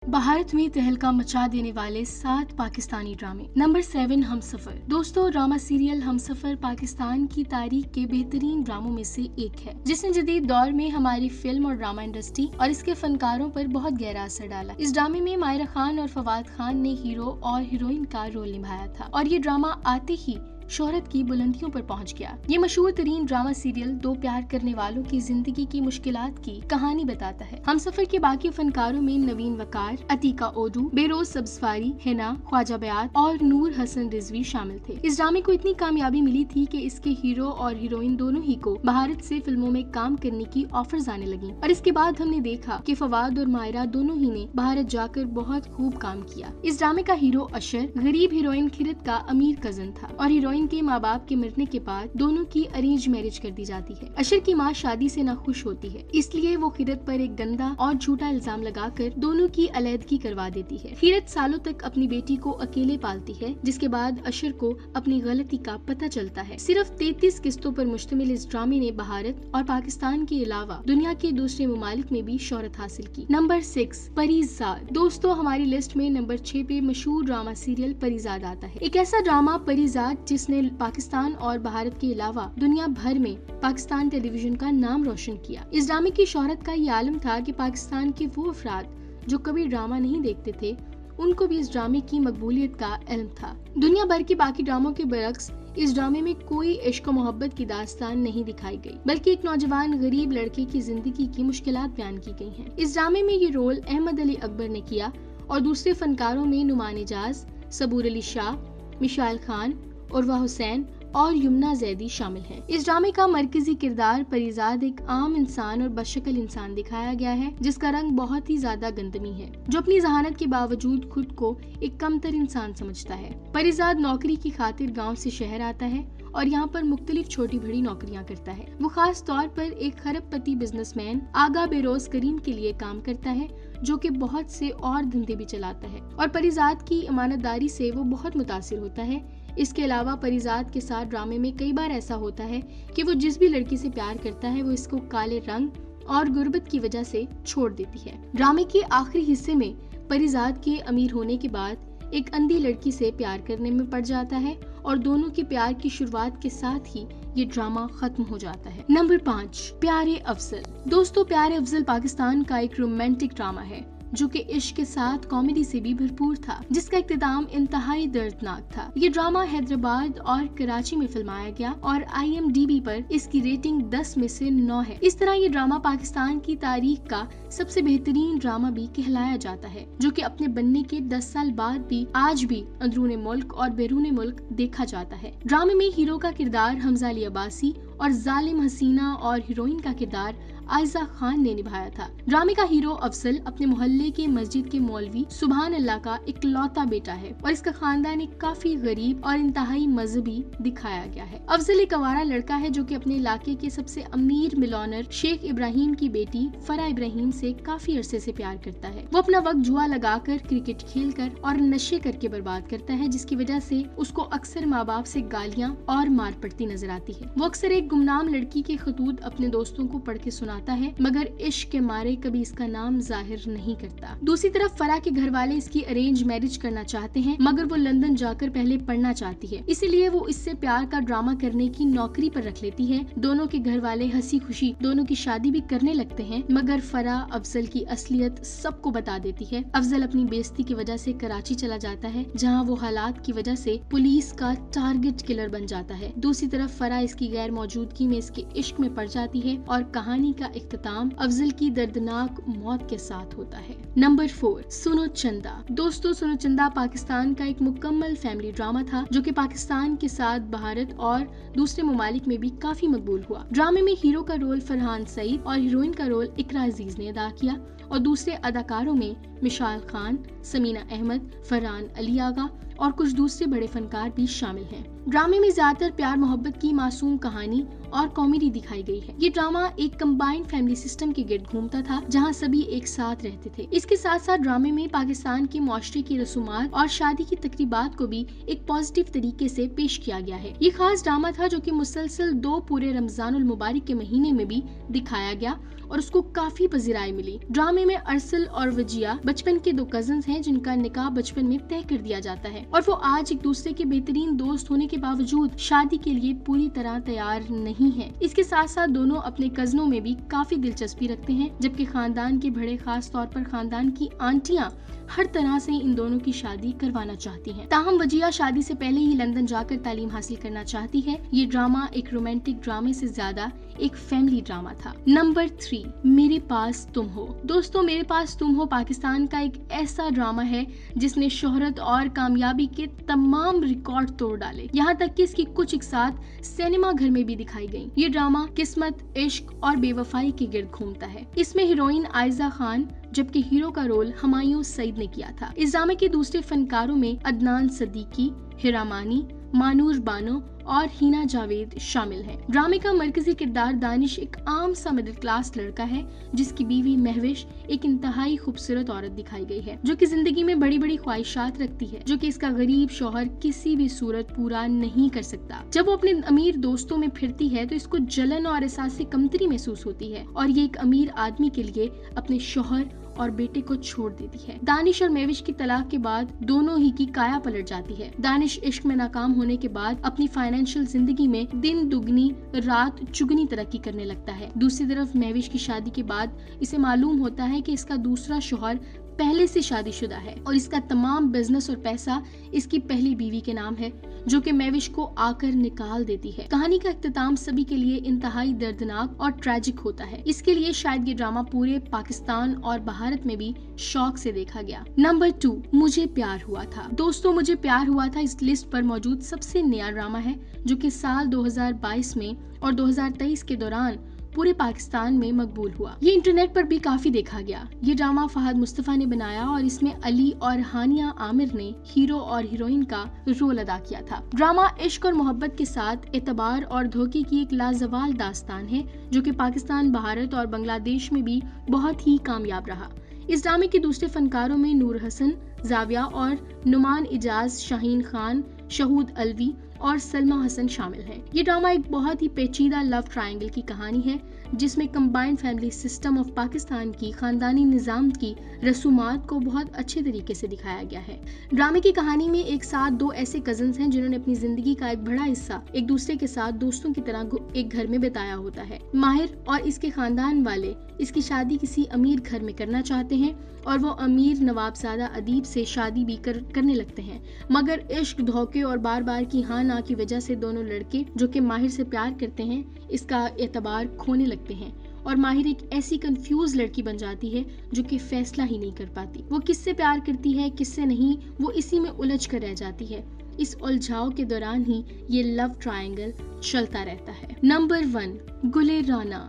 भारत में तहलका मचा देने वाले 7 पाकिस्तानी ड्रामे। नंबर 7, हमसफर। दोस्तों, ड्रामा सीरियल हमसफर पाकिस्तान की तारीख के बेहतरीन ड्रामों में से एक है, जिसने जदीद दौर में हमारी फिल्म और ड्रामा इंडस्ट्री और इसके फनकारों पर बहुत गहरा असर डाला। इस ड्रामे में मायरा खान और फवाद खान ने हीरो और हीरोइन का रोल निभाया था और ये ड्रामा आते ही शोहरत की बुलंदियों पर पहुंच गया। ये मशहूर तरीन ड्रामा सीरियल दो प्यार करने वालों की जिंदगी की मुश्किलात की कहानी बताता है। हमसफर के बाकी फनकारों में नवीन वकार, अतीका ओदू, बेरोज सब्जवारी, हिना, ख्वाजा बयात और नूर हसन रिजवी शामिल थे। इस ड्रामे को इतनी कामयाबी मिली थी कि इसके हीरो और हीरोइन दोनों ही को भारत से फिल्मों में काम करने की ऑफर्स आने लगी और इसके बाद हमने देखा कि फवाद और मायरा दोनों ही ने भारत जाकर बहुत खूब काम किया। इस ड्रामे का हीरो अशर गरीब हीरोइन खिरत का अमीर कजन था और हीरोइन के माँ बाप के मरने के बाद दोनों की अरेंज मैरिज कर दी जाती है। अशर की माँ शादी से नाखुश होती है, इसलिए वो खिरत पर एक गंदा और झूठा इल्जाम लगाकर दोनों की अलैदगी करवा देती है। खिरत सालों तक अपनी बेटी को अकेले पालती है, जिसके बाद अशर को अपनी गलती का पता चलता है। सिर्फ 33 किस्तों पर मुश्तमिल इस ड्रामे ने भारत और पाकिस्तान के अलावा दुनिया के दूसरे ममालिक में भी शोहरत हासिल की। नंबर 6, परिजाद। दोस्तों, हमारी लिस्ट में नंबर 6 पे मशहूर ड्रामा सीरियल परिजाद आता है। एक ऐसा ड्रामा परिजाद जिसने पाकिस्तान और भारत के अलावा दुनिया भर में पाकिस्तान टेलीविजन का नाम रोशन किया। इस ड्रामे की शोहरत का ये आलम था कि पाकिस्तान के वो अफराद जो कभी ड्रामा नहीं देखते थे, उनको भी इस ड्रामे की मकबूलियत का इल्म था। दुनिया भर के बाकी ड्रामों के बरक्स इस ड्रामे में कोई इश्क और मोहब्बत की दास्तान नहीं दिखाई गई, बल्कि एक नौजवान गरीब लड़के की जिंदगी की मुश्किलात बयान की गई हैं। इस ड्रामे में ये रोल अहमद अली अकबर ने किया और दूसरे फनकारों में नुमान एजाज, सबूर अली शाह, मिशाइल खान, उर्वा हुसैन और यमुना जैदी शामिल हैं। इस ड्रामे का मरकजी किरदार परिजाद एक आम इंसान और बशक्ल इंसान दिखाया गया है, जिसका रंग बहुत ही ज्यादा गंदमी है, जो अपनी जहानत के बावजूद खुद को एक कमतर इंसान समझता है। परिजाद नौकरी की खातिर गांव से शहर आता है और यहाँ पर मुख्तलिफ छोटी बड़ी नौकरियाँ करता है। वो खास तौर पर एक खरबपति बिजनेसमैन आगा बेरोज करीम के लिए काम करता है, जो कि बहुत से और धंधे भी चलाता है और परिजाद की ईमानदारी से वो बहुत मुतासिर होता है। इसके अलावा परिजाद के साथ ड्रामे में कई बार ऐसा होता है कि वो जिस भी लड़की से प्यार करता है वो इसको काले रंग और गुर्बत की वजह से छोड़ देती है। ड्रामे के आखिरी हिस्से में परिजाद के अमीर होने के बाद एक अंधी लड़की से प्यार करने में पड़ जाता है और दोनों के प्यार की शुरुआत के साथ ही ये ड्रामा खत्म हो जाता है। नंबर 5, प्यारे अफजल। दोस्तों, प्यारे अफजल पाकिस्तान का एक रोमांटिक ड्रामा है जो कि इश्क के साथ कॉमेडी से भी भरपूर था, जिसका इख्तिताम इंतहाई दर्दनाक था। ये ड्रामा हैदराबाद और कराची में फिल्माया गया और IMDb पर इसकी रेटिंग 10 में से 9 है। इस तरह ये ड्रामा पाकिस्तान की तारीख का सबसे बेहतरीन ड्रामा भी कहलाया जाता है, जो कि अपने बनने के 10 साल बाद भी आज भी अंदरूने मुल्क और बैरूने मुल्क देखा जाता है। ड्रामे में हीरो का किरदार हमजा अली अब्बासी और जालिम हसीना और हीरोइन का किरदार आयजा खान ने निभाया था। ड्रामे का हीरो अफजल अपने मोहल्ले के मस्जिद के मौलवी सुभान अल्लाह का इकलौता बेटा है और इसका खानदान एक काफी गरीब और इंतहाई मजहबी दिखाया गया है। अफजल एक आवारा लड़का है जो कि अपने इलाके के सबसे अमीर मिलॉनर शेख इब्राहिम की बेटी फरा इब्राहिम से काफी अरसे से प्यार करता है। वो अपना वक्त जुआ लगाकर, क्रिकेट खेलकर और नशे करके बर्बाद करता है, जिसकी वजह से उसको अक्सर माँ बाप से गालियाँ और मार पड़ती नजर आती है। वो अक्सर एक गुमनाम लड़की के खतूत अपने दोस्तों को पढ़ के सुनाता है, मगर इश्क के मारे कभी इसका नाम जाहिर नहीं करता। दूसरी तरफ फरा के घर वाले इसकी अरेंज मैरिज करना चाहते हैं, मगर वो लंदन जाकर पहले पढ़ना चाहती है, इसीलिए वो इससे प्यार का ड्रामा करने की नौकरी पर रख लेती है। दोनों के घर वाले हंसी खुशी दोनों की शादी भी करने लगते हैं, मगर फरा अफजल की असलियत सबको बता देती है। अफजल अपनी बेइज्जती की वजह से कराची चला जाता है, जहाँ वो हालात की वजह से पुलिस का टारगेट किलर बन जाता है। दूसरी तरफ फरा इसकी गैर मौजूदगी में इसके इश्क में पड़ जाती है और कहानी का इख्तिताम अफजल की दर्दनाक मौत के साथ होता है। नंबर 4, सुनो चंदा। दोस्तों, सुनो चंदा पाकिस्तान का एक मुकम्मल फैमिली ड्रामा था, जो कि पाकिस्तान के साथ भारत और दूसरे ममालिक में भी काफी मकबूल हुआ। ड्रामे में हीरो का रोल फरहान सईद और हीरोइन का रोल इकरा अजीज ने अदा किया और दूसरे अदाकारों में मिशाइल खान, समीना अहमद, फरहान अली आगा और कुछ दूसरे बड़े फनकार भी शामिल हैं। ड्रामे में ज्यादातर प्यार मोहब्बत की मासूम कहानी और कॉमेडी दिखाई गई है। ये ड्रामा एक कंबाइंड फैमिली सिस्टम के गिर्द घूमता था, जहाँ सभी एक साथ रहते थे। इसके साथ साथ ड्रामे में पाकिस्तान के मुआशरे की रसूमात और शादी की तकरीबात को भी एक पॉजिटिव तरीके से पेश किया गया है। ये खास ड्रामा था जो कि मुसलसल 2 पूरे रमजानुल मुबारक के महीने में भी दिखाया गया और उसको काफी पजीराई मिली। ड्रामे में अरसल और वजिया बचपन के 2 कजन्स हैं जिनका निकाह बचपन में तय कर दिया जाता है और वो आज एक दूसरे के बेहतरीन दोस्त होने के बावजूद शादी के लिए पूरी तरह तैयार नहीं है। इसके साथ साथ दोनों अपने कजनों में भी काफी दिलचस्पी रखते हैं, जबकि खानदान के बड़े, खास तौर पर खानदान की आंटियां हर तरह से इन दोनों की शादी करवाना चाहती हैं। ताहम वजिया शादी से पहले ही लंदन जाकर तालीम हासिल करना चाहती है। ये ड्रामा एक रोमांटिक ड्रामे से ज्यादा एक फैमिली ड्रामा था। नंबर 3, मेरे पास तुम हो। दोस्तों, मेरे पास तुम हो पाकिस्तान का एक ऐसा ड्रामा है जिसने शोहरत और कामयाबी के तमाम रिकॉर्ड तोड़ डाले, यहाँ तक कि इसकी कुछ एक साथ सिनेमा घर में भी दिखाई गई। ये ड्रामा किस्मत, इश्क और बेवफाई के गिर्द घूमता है। इसमें हीरोइन आयजा खान जबकि हीरो का रोल हुमायूं सईद ने किया था। इस ड्रामे के दूसरे फनकारों में अदनान सदीकी, हिरा मानी, मानूर बानो और हिना जावेद शामिल हैं। ड्रामे का मरकजी किरदार दानिश एक आम सा मिडिल क्लास लड़का है जिसकी बीवी महविश एक इंतहाई खूबसूरत औरत दिखाई गई है जो कि जिंदगी में बड़ी बड़ी ख्वाहिशात रखती है, जो कि इसका गरीब शौहर किसी भी सूरत पूरा नहीं कर सकता। जब वो अपने अमीर दोस्तों में फिरती है तो इसको जलन और एहसास कमतरी महसूस होती है और ये एक अमीर आदमी के लिए अपने शौहर और बेटे को छोड़ देती है। दानिश और महविश की तलाक के बाद दोनों ही की काया पलट जाती है। दानिश इश्क में नाकाम होने के बाद अपनी फाइनेंशियल जिंदगी में दिन दुगनी रात चुगनी तरक्की करने लगता है। दूसरी तरफ महविश की शादी के बाद इसे मालूम होता है कि इसका दूसरा शौहर पहले से शादीशुदा है और इसका तमाम बिजनेस और पैसा इसकी पहली बीवी के नाम है, जो कि महविश को आकर निकाल देती है। कहानी का इख्तिताम सभी के लिए इंतहाई दर्दनाक और ट्रेजिक होता है। इसके लिए शायद ये ड्रामा पूरे पाकिस्तान और भारत में भी शौक से देखा गया। नंबर 2, मुझे प्यार हुआ था। दोस्तों, मुझे प्यार हुआ था इस लिस्ट पर मौजूद सबसे नया ड्रामा है जो कि साल 2022 में और 2023 के दौरान पूरे पाकिस्तान में मकबूल हुआ। ये इंटरनेट पर भी काफी देखा गया। ये ड्रामा फहद मुस्तफा ने बनाया और इसमें अली और हानिया आमिर ने हीरो और हीरोइन का रोल अदा किया था। ड्रामा इश्क और मोहब्बत के साथ एतबार और धोखे की एक लाजवाल दास्तान है जो कि पाकिस्तान, भारत और बांग्लादेश में भी बहुत ही कामयाब रहा। इस ड्रामे के दूसरे फनकारों में नूर हसन, जाविया और नुमान इजाज, शाहीन खान, शहूद अलवी और सलमा हसन शामिल हैं। ये ड्रामा एक बहुत ही पेचीदा लव ट्रायंगल की कहानी है जिसमें combined family system of Pakistan की खानदानी निजाम की रसूमात को बहुत अच्छे तरीके से दिखाया गया है। ड्रामे की कहानी में एक साथ 2 ऐसे कजन्स हैं जिन्होंने अपनी जिंदगी का एक बड़ा हिस्सा एक दूसरे के साथ दोस्तों की तरह एक घर में बिताया होता है। माहिर और इसके खानदान वाले इसकी शादी किसी अमीर घर में करना चाहते हैं और वो अमीर नवाबजादा अदीब से शादी भी करने लगते हैं, मगर इश्क, धोखे और बार बार की हाँ ना की वजह से दोनों लड़के जो कि माहिर से प्यार करते हैं इसका एतबार खोने लगते हैं और माहिर एक ऐसी कंफ्यूज लड़की बन जाती है जो कि फैसला ही नहीं कर पाती। वो किससे प्यार करती है, किससे नहीं, वो इसी में उलझ कर रह जाती है। इस उलझाव के दौरान ही ये लव ट्रायंगल चलता रहता है। नंबर 1, गुले राना।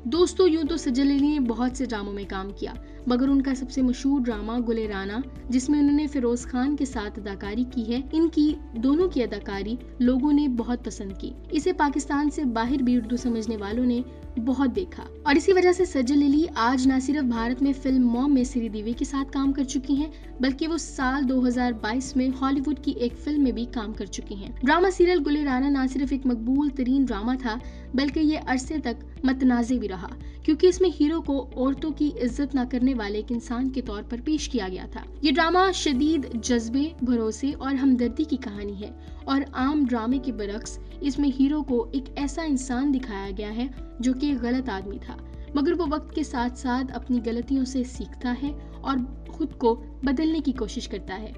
दोस्तों, यूं तो सजल अली ने बहुत से ड्रामों में काम किया, मगर उनका सबसे मशहूर ड्रामा गुले राना, जिसमें उन्होंने फिरोज खान के साथ अदाकारी की है, इनकी दोनों की अदाकारी लोगों ने बहुत पसंद की। इसे पाकिस्तान से बाहर भी उर्दू समझने वालों ने बहुत देखा और इसी वजह से सजल अली आज न सिर्फ भारत में फिल्म मॉम में श्रीदेवी के साथ काम कर चुकी हैं, बल्कि वो साल 2022 में हॉलीवुड की एक फिल्म में भी काम कर चुकी हैं। ड्रामा सीरियल गुले राना न सिर्फ एक मकबूल तरीन ड्रामा था, बल्कि ये अरसे तक मतनाज़े भी रहा, क्योंकि इसमें हीरो को औरतों की इज्जत न करने वाले एक इंसान के तौर पर पेश किया गया था। ये ड्रामा शदीद जज्बे, भरोसे और हमदर्दी की कहानी है और आम ड्रामे के बरक्स इसमें हीरो को एक ऐसा इंसान दिखाया गया है जो कि गलत आदमी था, मगर वो वक्त के साथ साथ अपनी गलतियों से सीखता है और खुद को बदलने की कोशिश करता है।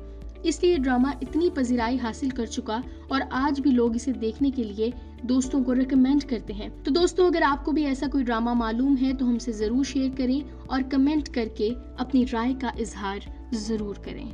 इसलिए ड्रामा इतनी पजीराई हासिल कर चुका और आज भी लोग इसे देखने के लिए दोस्तों को रिकमेंड करते हैं। तो दोस्तों, अगर आपको भी ऐसा कोई ड्रामा मालूम है तो हमसे जरूर शेयर करें और कमेंट करके अपनी राय का इजहार जरूर करें।